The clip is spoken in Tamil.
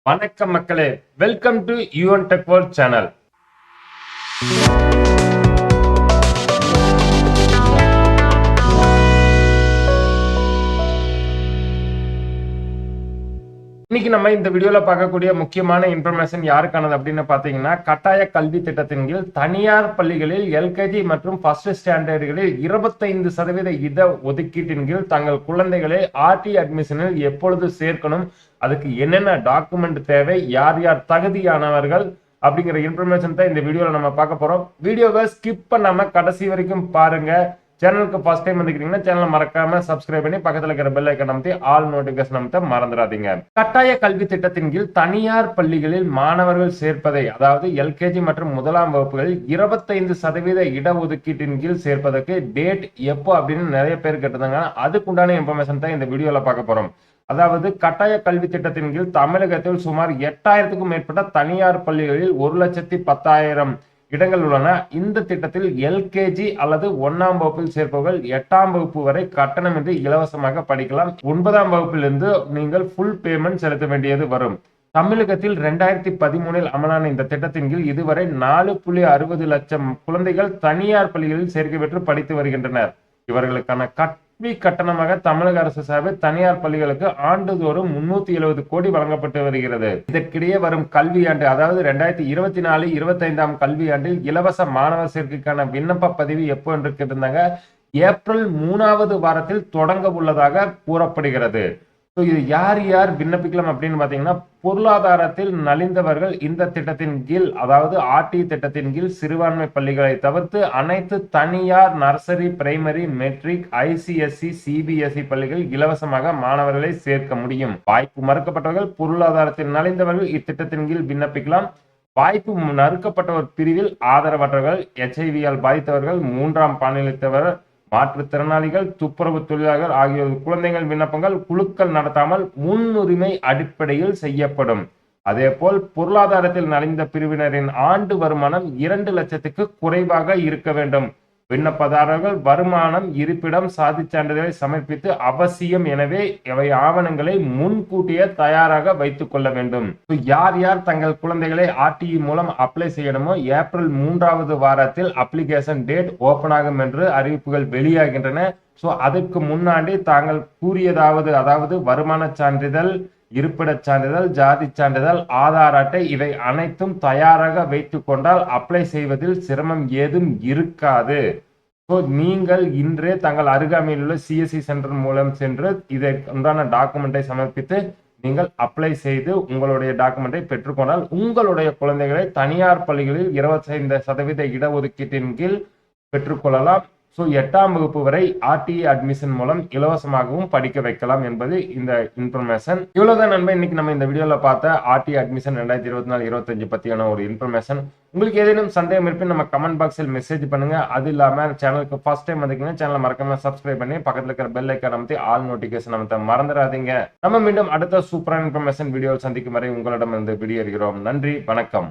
வணக்கம் மக்களே, welcome to Yuvan tech world channel. இன்னைக்கு நம்ம இந்த வீடியோல பார்க்கக்கூடிய முக்கியமான இன்ஃபர்மேஷன் யாருக்கானது அப்படின்னு பாத்தீங்கன்னா, கட்டாய கல்வி திட்டத்தின் கீழ் தனியார் பள்ளிகளில் எல்கேஜி மற்றும் ஃபர்ஸ்ட் ஸ்டாண்டர்டுகளில் 25% இட ஒதுக்கீட்டின் கீழ் தங்கள் குழந்தைகளை ஆர்டி அட்மிஷனில் எப்பொழுது சேர்க்கணும், அதுக்கு என்னென்ன டாக்குமெண்ட் தேவை, யார் யார் தகுதியானவர்கள் அப்படிங்கிற இன்ஃபர்மேஷன் தான் இந்த வீடியோல நம்ம பார்க்க போறோம். வீடியோவை ஸ்கிப் பண்ணாம கடைசி வரைக்கும் பாருங்க. சேனலுக்கு ஃபர்ஸ்ட் டைம் வந்துக்கிறீங்கன்னா சேனலை மறக்காம சப்ஸ்கிரைப் பண்ணி பக்கத்துல இருக்கிற பெல் ஐக்கன் அமைத்து ஆல் நோட்டிபிகேஷன் அமைத்த மறந்துடாதீங்க. கட்டாய கல்வி திட்டத்தின் கீழ் தனியார் பள்ளிகளில் மாணவர்கள் சேர்ப்பதை, அதாவது எல்கேஜி மற்றும் முதலாம் வகுப்புகளில் 25% இடஒதுக்கீட்டின் கீழ் சேர்ப்பதற்கு டேட் எப்போ அப்படின்னு நிறைய பேர் கேட்டிருந்தாங்க. அதுக்குண்டான இன்ஃபர்மேஷன் தான் இந்த வீடியோல பார்க்க போறோம். அதாவது கட்டாய கல்வி திட்டத்தின் கீழ் தமிழகத்தில் சுமார் 8000க்கும் மேற்பட்ட தனியார் பள்ளிகளில் 1,10,000 இடங்கள் உள்ளன. இந்த திட்டத்தில் எல்கேஜி அல்லது 1ஆம் வகுப்பில் சேர்ப்பவர்கள் 8ஆம் வகுப்பு வரை கட்டணமின்றி இலவசமாக படிக்கலாம். 9ஆம் வகுப்பிலிருந்து நீங்கள் ஃபுல் பேமெண்ட் செலுத்த வேண்டியது வரும். தமிழகத்தில் 2013 அமலான இந்த திட்டத்தின் கீழ் இதுவரை 4.60 லட்சம் குழந்தைகள் தனியார் பள்ளிகளில் சேர்க்கை பெற்று படித்து வருகின்றனர். இவர்களுக்கான கல்வி கட்டணமாக தமிழக அரசு சார்பில் தனியார் பள்ளிகளுக்கு ஆண்டுதோறும் 370 கோடி வழங்கப்பட்டு வருகிறது. இதற்கிடையே வரும் கல்வியாண்டு, அதாவது 2024-25 கல்வியாண்டில் இலவச மாணவர் சேர்க்கைக்கான விண்ணப்ப பதிவு எப்போ என்று கேட்டிருந்தாங்க. ஏப்ரல் 3வது வாரத்தில் தொடங்க உள்ளதாக கூறப்படுகிறது. இது யார் யார் விண்ணப்பிக்கலாம் அப்படின்னு பாத்தீங்கன்னா, பொருளாதாரத்தில் நலிந்தவர்கள் இந்த திட்டத்தின் கீழ், அதாவது ஆர்டி திட்டத்தின் கீழ் சிறுபான்மை பள்ளிகளை தவிர்த்து அனைத்து தனியார் nursery, primary, matric, ICSE, CBSE பள்ளிகள் இலவசமாக மாணவர்களை சேர்க்க முடியும். வாய்ப்பு மறுக்கப்பட்டவர்கள், பொருளாதாரத்தில் நலிந்தவர்கள் இத்திட்டத்தின் கீழ் விண்ணப்பிக்கலாம். வாய்ப்பு மறுக்கப்பட்டவர் பிரிவில் ஆதரவற்றவர்கள், HIV-யால் பாதித்தவர்கள், 3ஆம் பாலினத்தவர், மாற்றுத்திறனாளிகள், துப்புரவு தொழிலாளர்கள் ஆகியோர் குழந்தைகள் விண்ணப்பங்கள் குழுக்கள் நடத்தாமல் முன்னுரிமை அடிப்படையில் செய்யப்படும். அதேபோல் பொருளாதாரத்தில் நலிந்த பிரிவினரின் ஆண்டு வருமானம் 2 லட்சத்துக்கு குறைவாக இருக்க வேண்டும். விண்ணப்பதாரர்கள் வருமானம், இருப்பிடம், சாதிச் சான்றிதழை சமர்ப்பித்து அவசியம். எனவே இவை ஆவணங்களை முன்கூட்டியே தயாராக வைத்துக் கொள்ள வேண்டும். யார் யார் தங்கள் குழந்தைகளை ஆர்டிஇ மூலம் அப்ளை செய்யணுமோ, ஏப்ரல் 3வது வாரத்தில் அப்ளிகேஷன் டேட் ஓபன் ஆகும் என்று அறிவிப்புகள் வெளியாகின்றன. அதுக்கு முன்னாடி தாங்கள் கூறியதாவது, அதாவது வருமான சான்றிதழ், இருப்பிடச் சான்றிதழ், ஜாதி சான்றிதழ், ஆதார் அட்டை இவை அனைத்தும் தயாராக வைத்துக் கொண்டால் அப்ளை செய்வதில் சிரமம் ஏதும் இருக்காது. நீங்கள் இன்றே தங்கள் அருகாமையில் உள்ள சிஎஸ்சி சென்டர் மூலம் சென்று இதை உண்டான டாக்குமெண்டை சமர்ப்பித்து நீங்கள் அப்ளை செய்து உங்களுடைய டாக்குமெண்டை பெற்றுக்கொண்டால் உங்களுடைய குழந்தைகளை தனியார் பள்ளிகளில் 25% இடஒதுக்கீட்டின் கீழ் பெற்றுக்கொள்ளலாம். 8ஆம் வகுப்பு வரை ஆர்டிஇ அட்மிஷன் மூலம் இலவசமாகவும் படிக்க வைக்கலாம் என்பது இந்த இன்ஃபர்மேஷன். இவ்வளவுதான் நண்பன், இன்னைக்கு நம்ம இந்த வீடியோல பார்த்த ஆர்டிஇ அட்மிஷன் 2024-25 பத்தியான ஒரு இன்ஃபர்மேஷன். உங்களுக்கு ஏதேனும் சந்தேகம் இருப்பின் நம்ம கமெண்ட் பாக்ஸில் மெசேஜ் பண்ணுங்க. அது இல்லாம சேனலுக்கு ஃபர்ஸ்ட் டைம் வந்தீங்கன்னா சேனலை மறக்காம சப்ஸ்கிரைப் பண்ணி பக்கத்துல இருக்கிற பெல் ஐக்கான் அமைத்து ஆல் நோட்டிபிகேஷன் அமைத்த மறந்துடாதீங்க. நம்ம மீண்டும் அடுத்த சூப்பரான இன்ஃபர்மேஷன் வீடியோவில் சந்திக்கும் வரை உங்களிடமிருந்து விடைபெறுகிறோம். நன்றி, வணக்கம்.